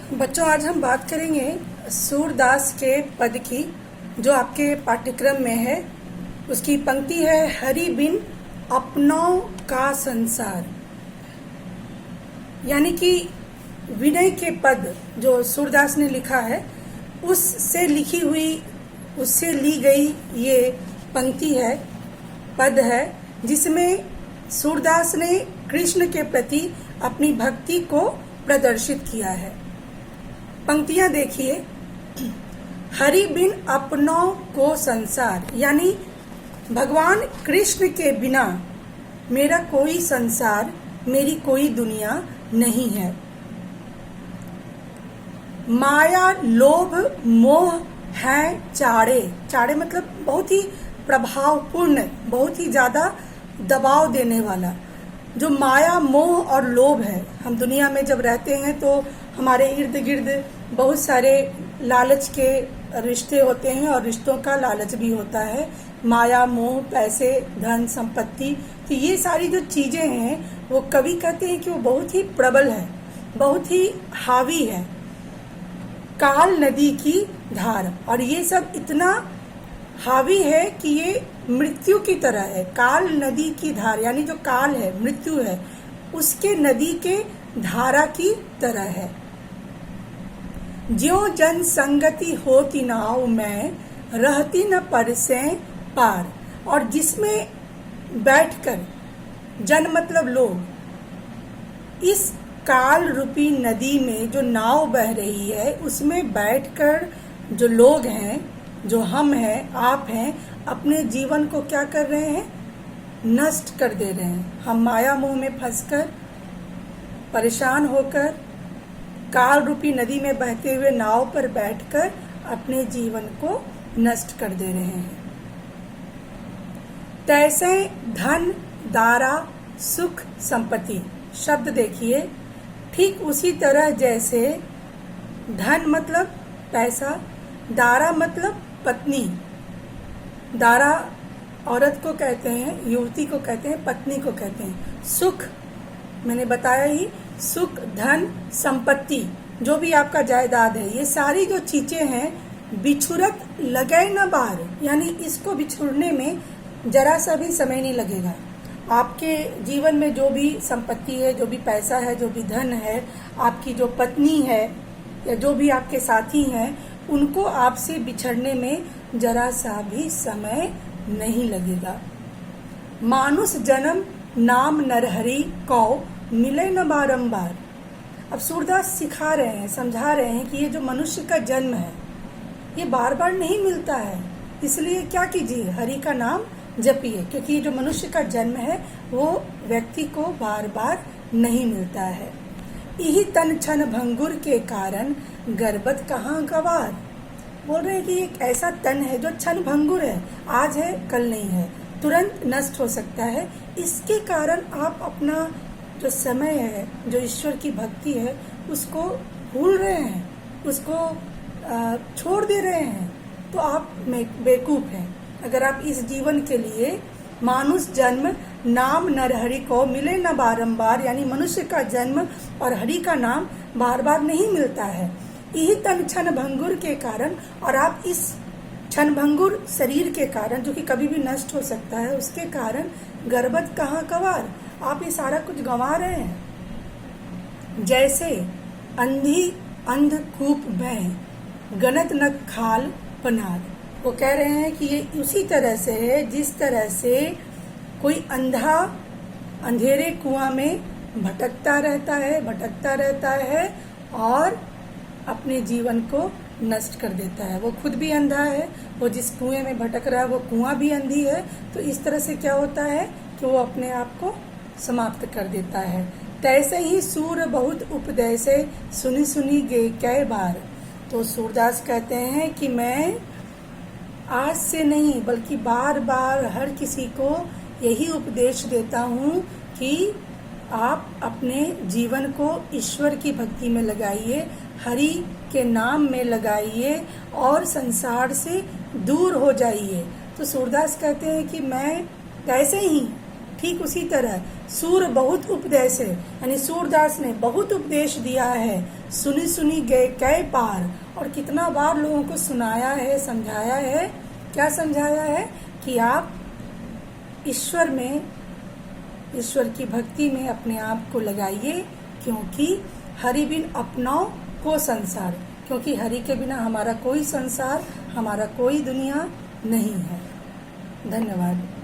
बच्चों, आज हम बात करेंगे सूरदास के पद की, जो आपके पाठ्यक्रम में है। उसकी पंक्ति है, हरि बिन अपनों का संसार। यानी कि विनय के पद जो सूरदास ने लिखा है, उससे लिखी हुई, उससे ली गई ये पंक्ति है, पद है, जिसमें सूरदास ने कृष्ण के प्रति अपनी भक्ति को प्रदर्शित किया है। पंक्तियां देखिए। हरि बिन अपनों को संसार, यानी भगवान कृष्ण के बिना मेरा कोई संसार, मेरी कोई दुनिया नहीं है। माया लोभ मोह है चाड़े। चाड़े मतलब बहुत ही प्रभावपूर्ण, बहुत ही ज्यादा दबाव देने वाला। जो माया मोह और लोभ है, हम दुनिया में जब रहते हैं तो हमारे इर्द गिर्द बहुत सारे लालच के रिश्ते होते हैं और रिश्तों का लालच भी होता है। माया मोह, पैसे, धन, संपत्ति, तो ये सारी जो चीजें हैं वो कवि कहते हैं कि वो बहुत ही प्रबल है, बहुत ही हावी है। काल नदी की धार, और ये सब इतना हावी है कि ये मृत्यु की तरह है। काल नदी की धार, यानी जो काल है, मृत्यु है, उसके नदी के धारा की तरह है। ज्यों जन संगति होती नाव में, रहती न परसे पार। और जिसमें बैठकर, जन मतलब लोग, इस काल रूपी नदी में जो नाव बह रही है, उसमें बैठकर जो लोग हैं, जो हम हैं, आप हैं, अपने जीवन को क्या कर रहे हैं? नष्ट कर दे रहे हैं। हम माया मोह में फंसकर, परेशान होकर, काल रूपी नदी में बहते हुए नाव पर बैठकर अपने जीवन को नष्ट कर दे रहे हैं। तैसे धन दारा सुख संपत्ति, शब्द देखिए, ठीक उसी तरह जैसे धन मतलब पैसा, दारा मतलब पत्नी। दारा औरत को कहते हैं, युवती को कहते हैं, पत्नी को कहते हैं। सुख मैंने बताया ही, सुख, धन, संपत्ति, जो भी आपका जायदाद है, ये सारी जो चीजें हैं, बिछुरत लगे न बार, यानी इसको बिछुड़ने में जरा सा भी समय नहीं लगेगा। आपके जीवन में जो भी संपत्ति है, जो भी पैसा है, जो भी धन है, आपकी जो पत्नी है या जो भी आपके साथी हैं, उनको आपसे बिछड़ने में जरा सा भी समय नहीं लगेगा। मानुष जन्म नाम नरहरि को मिले न बारंबार। अब सूरदास सिखा रहे हैं, समझा रहे हैं कि ये जो मनुष्य का जन्म है, ये बार बार नहीं मिलता है। इसलिए क्या कीजिए? हरि का नाम जपिए, क्योंकि ये जो मनुष्य का जन्म है वो व्यक्ति को बार बार नहीं मिलता है। यही तन छन भंगुर के कारण गर्भत कहाँ गवार। बोल रहे हैं कि एक ऐसा तन है जो क्षण भंगुर है, आज है कल नहीं है, तुरंत नष्ट हो सकता है। इसके कारण आप अपना जो समय है, जो ईश्वर की भक्ति है, उसको भूल रहे हैं, उसको छोड़ दे रहे हैं, तो आप बेवकूफ हैं। अगर आप इस जीवन के लिए मानुष जन्म नाम नरहरि को मिले न बारंबार, यानी मनुष्य का जन्म और हरि का नाम बार बार नहीं मिलता है। यही तन क्षण भंगुर के कारण, और आप इस क्षण भंगुर शरीर के कारण, जो कि कभी भी नष्ट हो सकता है, उसके कारण गर्भत कहाँ कवार, आप ये सारा कुछ गंवा रहे हैं। जैसे अंधी अंधकूप में गणत न खाल पनार। वो कह रहे हैं कि ये उसी तरह से है जिस तरह से कोई अंधा अंधेरे कुआं में भटकता रहता है और अपने जीवन को नष्ट कर देता है। वो खुद भी अंधा है, वो जिस कुएं में भटक रहा है वो कुआं भी अंधी है। तो इस तरह से क्या होता है कि वो अपने आप को समाप्त कर देता है। तैसे ही सूर बहुत उपदेशे सुनी सुनी गे कई बार। तो सूरदास कहते हैं कि मैं आज से नहीं बल्कि बार बार हर किसी को यही उपदेश देता हूँ कि आप अपने जीवन को ईश्वर की भक्ति में लगाइए, हरि के नाम में लगाइए और संसार से दूर हो जाइए। तो सूरदास कहते हैं कि मैं कैसे ही ठीक उसी तरह सूर बहुत उपदेश है, यानी सूरदास ने बहुत उपदेश दिया है। सुनी सुनी गए कै पार, और कितना बार लोगों को सुनाया है, समझाया है। क्या समझाया है? कि आप ईश्वर में, ईश्वर की भक्ति में अपने आप को लगाइए, क्योंकि हरि बिन अपनाओ को संसार, क्योंकि हरि के बिना हमारा कोई संसार, हमारा कोई दुनिया नहीं है। धन्यवाद।